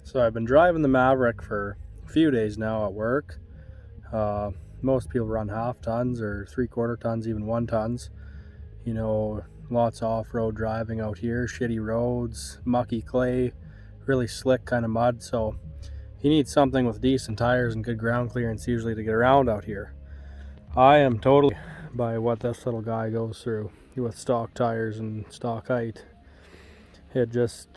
So I've been driving the Maverick for a few days now at work. Most people run half tons or 3/4 tons, even 1 tons. You know, lots of off-road driving out here, shitty roads, mucky clay, really slick kind of mud. So you need something with decent tires and good ground clearance usually to get around out here. I am totally by what this little guy goes through with stock tires and stock height. It just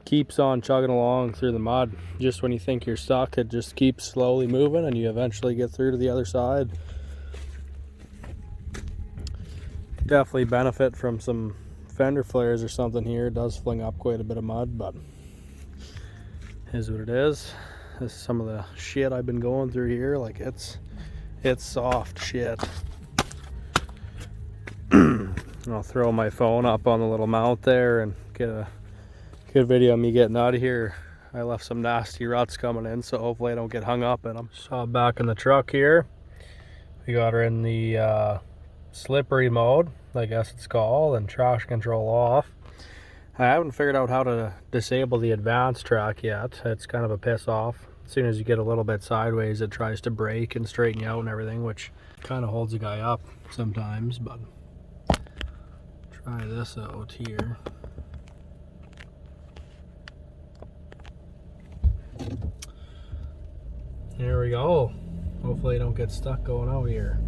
keeps on chugging along through the mud. Just when you think you're stuck, it just keeps slowly moving and you eventually get through to the other side. Definitely benefit from some fender flares or something here. It does fling up quite a bit of mud, but is what it is. This is some of the shit I've been going through here. Like it's soft shit. I'll throw my phone up on the little mount there and get a good video of me getting out of here. I left some nasty ruts coming in, so hopefully I don't get hung up in them. So back in the truck here, we got her in the slippery mode, I guess it's called, and traction control off. I haven't figured out how to disable the advanced track yet. It's kind of a piss off. As soon as you get a little bit sideways, it tries to brake and straighten you out and everything, which kind of holds a guy up sometimes. But try this out here. There we go. Hopefully I don't get stuck going out here.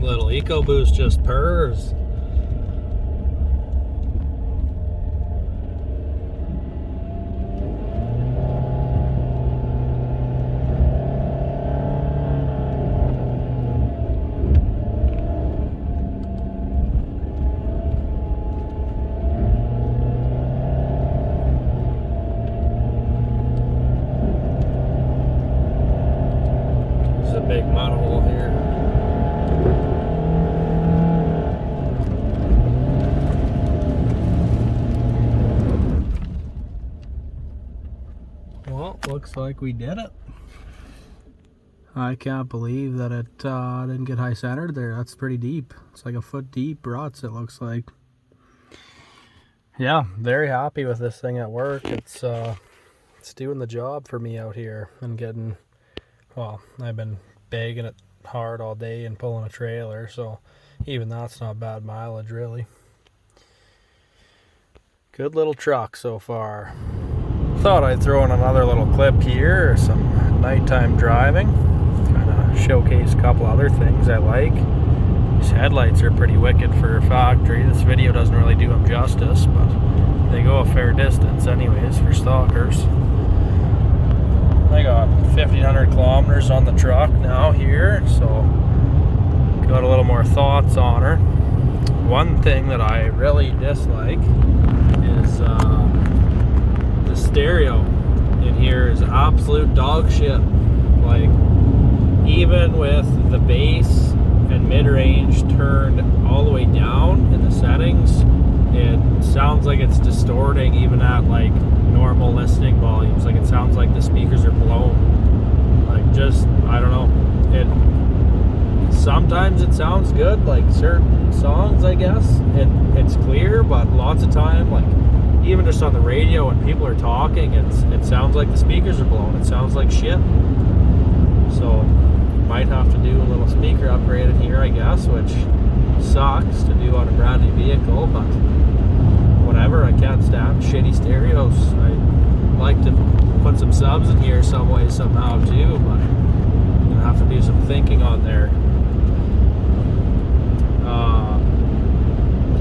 Little Ecoboost just purrs. There's a big mud hole here. Well, looks like we did it. I can't believe that it didn't get high centered there. That's pretty deep. It's like a foot deep ruts, it looks like. Yeah, very happy with this thing at work. It's doing the job for me out here and getting, well, I've been bagging it hard all day and pulling a trailer, so even that's not bad mileage really. Good little truck so far. Thought I'd throw in another little clip here, some nighttime driving, kind of showcase a couple other things I like. These headlights are pretty wicked for a factory. This video doesn't really do them justice, but they go a fair distance anyways for stalkers. I got 1,500 kilometers on the truck now here, so got a little more thoughts on her. One thing that I really dislike is the stereo in here is absolute dog shit. Like, even with the bass and mid-range turned all the way down in the settings, it sounds like it's distorting even at like normal listening volumes. Like, it sounds like the speakers are blown. Like, just, I don't know, sometimes it sounds good, like certain songs I guess, and it's clear, but lots of time, like even just on the radio when people are talking, it sounds like the speakers are blown. It sounds like shit. So might have to do a little speaker upgrade in here, I guess, which sucks to do on a brand new vehicle, but whatever. I can't stand shitty stereos. I like to put some subs in here some way somehow too, but I'm gonna have to do some thinking on there.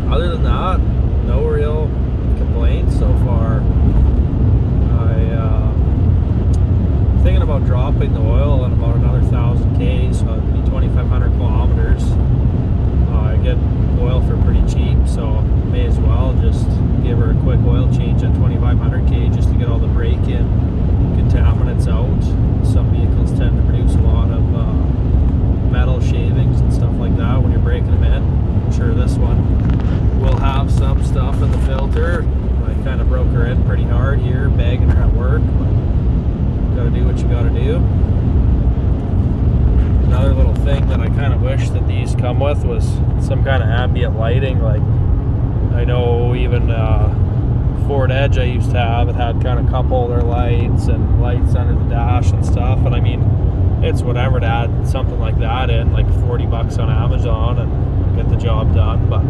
Other than that, no real complaints so far. I thinking about dropping the oil in about another 1,000 K, so it'd be 2,500 kilometers. I get oil for pretty cheap, so may as well just give her a quick oil change at 2,500 K just to get all the break-in contaminants out. Some vehicles tend to produce a lot of metal shavings and stuff like that when you're breaking them in. I'm sure this one will have some stuff in the filter. I kind of broke her in pretty hard here, bagging her at work, but gotta do what you gotta do. Another little thing that I kind of wish that these come with was some kind of ambient lighting. Like, I know even Ford Edge I used to have, it had kind of cup holder lights and lights under the dash and stuff, and I mean, it's whatever to add something like that in, like 40 bucks on Amazon, and get the job done. But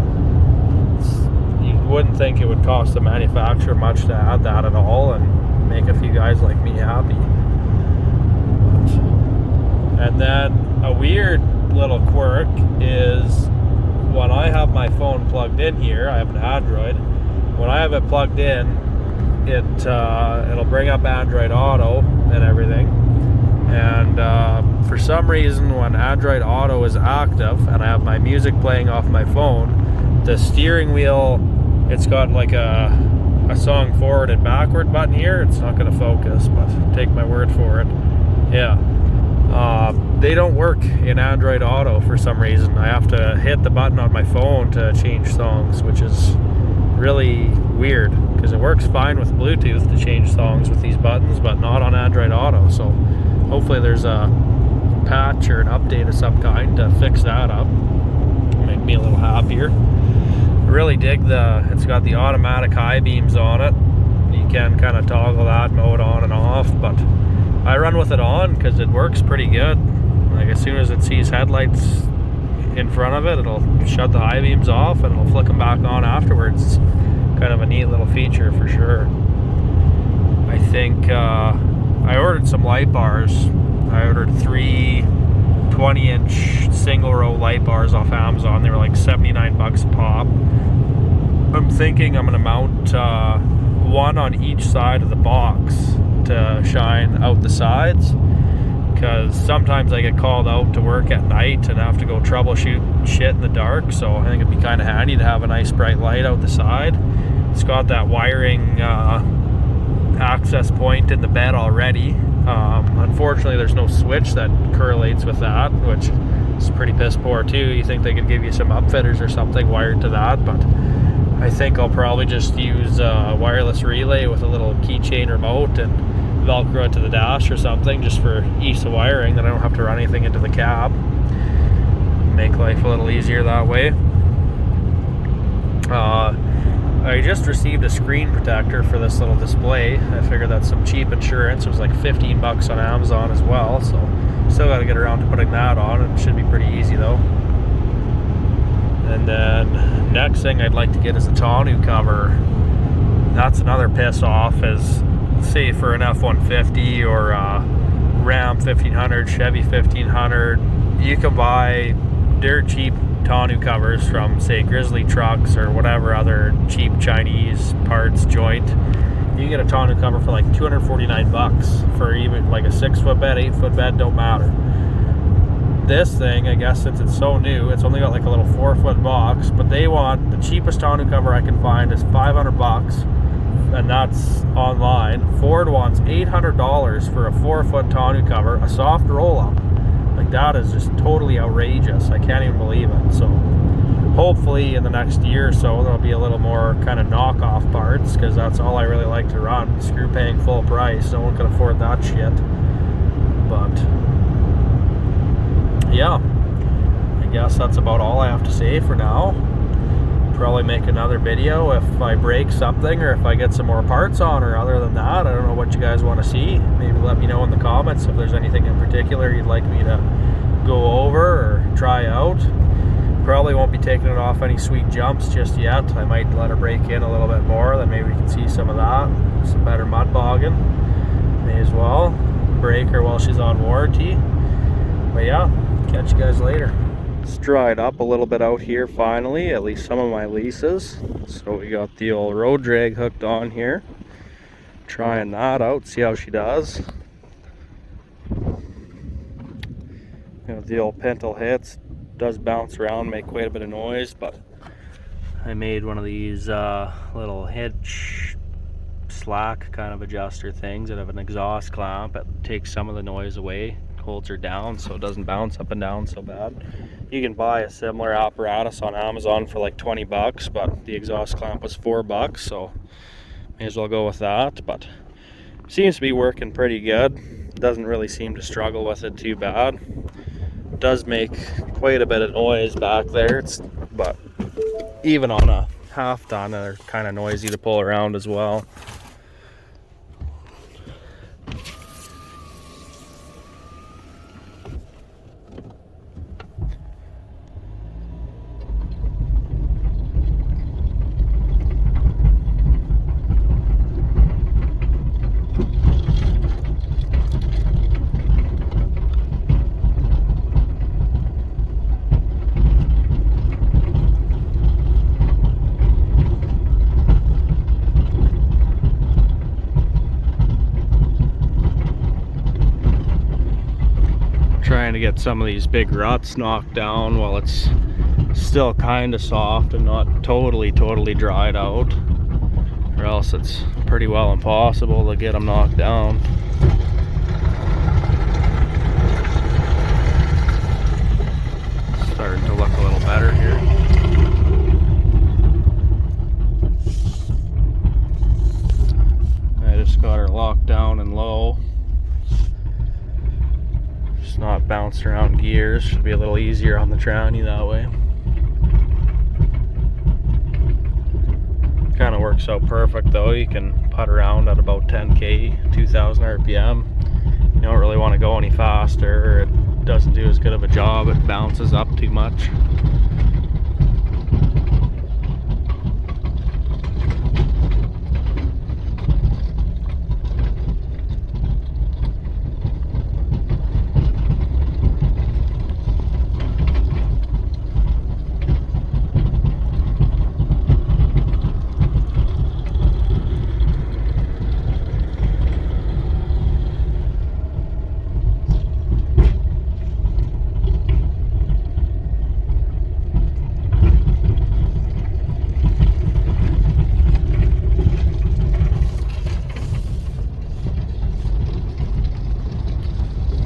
you wouldn't think it would cost the manufacturer much to add that at all and make a few guys like me happy. And then a weird little quirk is when I have my phone plugged in here, I have an Android. When I have it plugged in, it'll bring up Android Auto and everything. And for some reason, when Android Auto is active and I have my music playing off my phone, the steering wheel, it's got like a song forward and backward button here. It's not going to focus, but take my word for it. Yeah. They don't work in Android Auto for some reason. I have to hit the button on my phone to change songs, which is really weird because it works fine with Bluetooth to change songs with these buttons, but not on Android Auto. So hopefully there's a patch or an update of some kind to fix that up. Make me a little happier. I really dig it's got the automatic high beams on it. You can kind of toggle that mode on and off, but I run with it on because it works pretty good. Like, as soon as it sees headlights in front of it, it'll shut the high beams off and it'll flick them back on afterwards. Kind of a neat little feature for sure. I think I ordered some light bars. I ordered 3 20-inch single row light bars off Amazon. They were like 79 bucks a pop. I'm thinking I'm gonna mount one on each side of the box to shine out the sides, because sometimes I get called out to work at night and have to go troubleshoot shit in the dark, so I think it'd be kind of handy to have a nice bright light out the side. It's got that wiring access point in the bed already. Unfortunately there's no switch that correlates with that, which is pretty piss poor too. You think they could give you some upfitters or something wired to that, but I think I'll probably just use a wireless relay with a little keychain remote and Velcro it to the dash or something, just for ease of wiring, then I don't have to run anything into the cab. Make life a little easier that way. I just received a screen protector for this little display. I figured that's some cheap insurance. It was like 15 bucks on Amazon as well, so still got to get around to putting that on. It should be pretty easy though. And then next thing I'd like to get is a tonneau cover. That's another piss off, is say for an F-150 or a Ram 1500, Chevy 1500, you can buy dirt cheap tonneau covers from say Grizzly Trucks or whatever other cheap Chinese parts joint. You can get a tonneau cover for like 249 bucks for even like a 6-foot bed, 8-foot bed, don't matter. This thing, I guess since it's so new, it's only got like a little 4-foot box, but they want the cheapest tonneau cover I can find is 500 bucks, and that's online. Ford wants $800 for a 4-foot tonneau cover, a soft roll-up. Like, that is just totally outrageous. I can't even believe it. So hopefully in the next year or so there'll be a little more kind of knockoff parts, because that's all I really like to run. Screw paying full price, no one can afford that shit. But yeah, I guess that's about all I have to say for now. Probably make another video if I break something or if I get some more parts on, or other than that, I don't know what you guys want to see. Maybe let me know in the comments if there's anything in particular you'd like me to go over or try out. Probably won't be taking it off any sweet jumps just yet. I might let her break in a little bit more, then maybe we can see some of that. Some better mud bogging. May as well break her while she's on warranty. But yeah, catch you guys later. It's dried up a little bit out here finally, at least some of my leases. So we got the old road drag hooked on here. Trying that out, see how she does. You know, the old pintle hits, does bounce around, make quite a bit of noise, but I made one of these little hitch slack kind of adjuster things that have an exhaust clamp that takes some of the noise away, holds her down so it doesn't bounce up and down so bad. You can buy a similar apparatus on Amazon for like 20 bucks, but the exhaust clamp was $4, so may as well go with that. But seems to be working pretty good. Doesn't really seem to struggle with it too bad. It does make quite a bit of noise back there, but even on a half ton, they're kind of noisy to pull around as well. Trying to get some of these big ruts knocked down while it's still kind of soft and not totally dried out, or else it's pretty well impossible to get them knocked down. Starting to look a little better here. I just got her locked down and low. Not bounced around gears. Should be a little easier on the tranny that way. Kind of works out perfect though. You can putt around at about 10k, 2000 RPM. You don't really want to go any faster. It doesn't do as good of a job. It bounces up too much.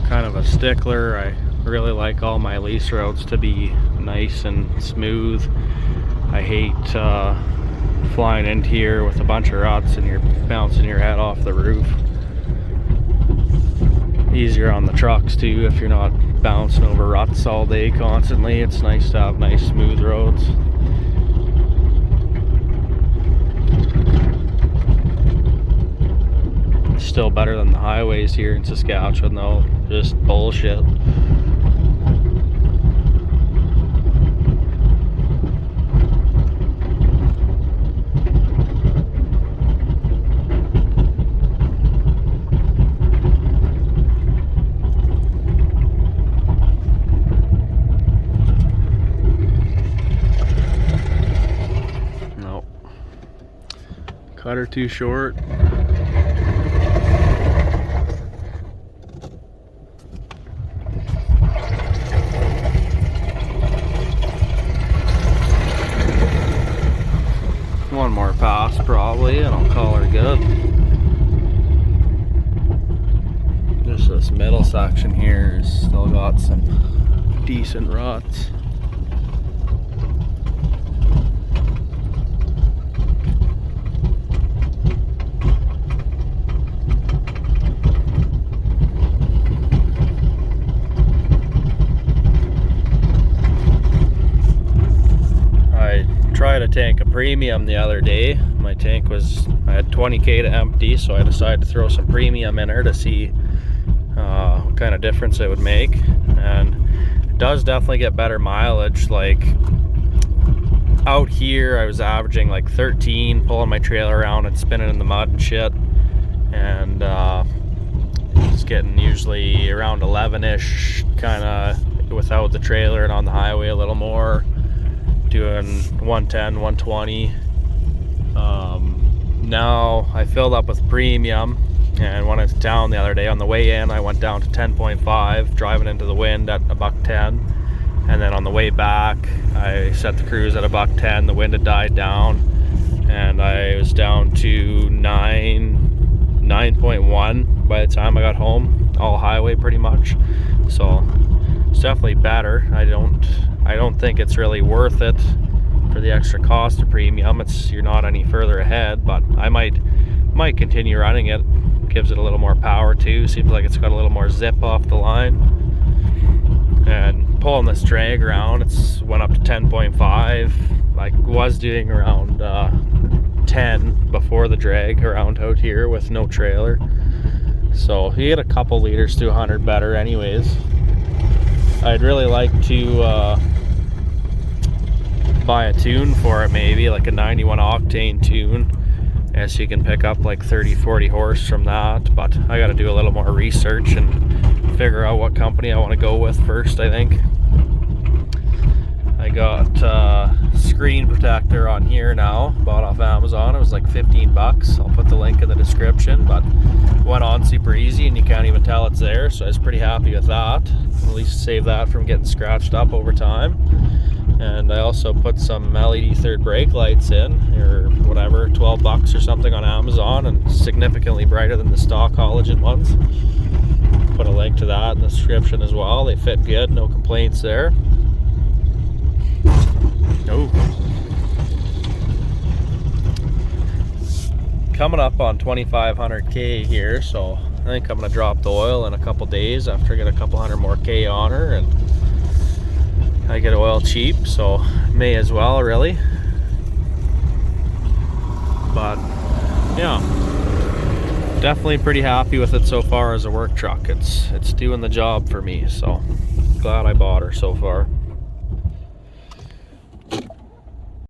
Kind of a stickler. I really like all my lease routes to be nice and smooth. I hate flying into here with a bunch of ruts and you're bouncing your head off the roof. Easier on the trucks too if you're not bouncing over ruts all day constantly. It's nice to have nice smooth roads. Still better than the highways here in Saskatchewan though. Just bullshit. Nope. Cut her too short. One more pass probably and I'll call her good. Just this middle section here is still got some decent ruts. Tried to tank a premium the other day. My tank was, I had 20k to empty, so I decided to throw some premium in her to see what kind of difference it would make, and it does definitely get better mileage. Like out here I was averaging like 13 pulling my trailer around and spinning in the mud and shit, and it's getting usually around 11ish kind of without the trailer, and on the highway a little more, doing 110, 120. Now I filled up with premium And when I was down the other day on the way in, I went down to 10.5, driving into the wind at $1.10. And then on the way back, I set the cruise at $1.10. The wind had died down, and I was down to 9.1 by the time I got home, all highway pretty much. So it's definitely better. I don't think it's really worth it for the extra cost of premium. You're not any further ahead, but I might continue running it. Gives it a little more power too. Seems like it's got a little more zip off the line. And pulling this drag around, it's went up to 10.5. I was doing around 10 before the drag around out here with no trailer. So you get a couple liters to 100 better anyways. I'd really like to buy a tune for it, maybe like a 91 octane tune. Yes, you can pick up like 30-40 horse from that, but I got to do a little more research and figure out what company I want to go with first. I think I got screen protector on here now, bought off Amazon. It was like 15 bucks. I'll put the link in the description, but went on super easy and you can't even tell it's there, so I was pretty happy with that. At least save that from getting scratched up over time. And I also put some LED third brake lights in, or whatever, 12 bucks or something on Amazon, and significantly brighter than the stock halogen ones. Put a link to that in the description as well. They fit good, no complaints there. Oh. Coming up on 2,500K here, so I think I'm going to drop the oil in a couple days after I get a couple hundred more K on her, and I get oil cheap, so may as well, really. But yeah, definitely pretty happy with it so far as a work truck. It's doing the job for me, so glad I bought her so far.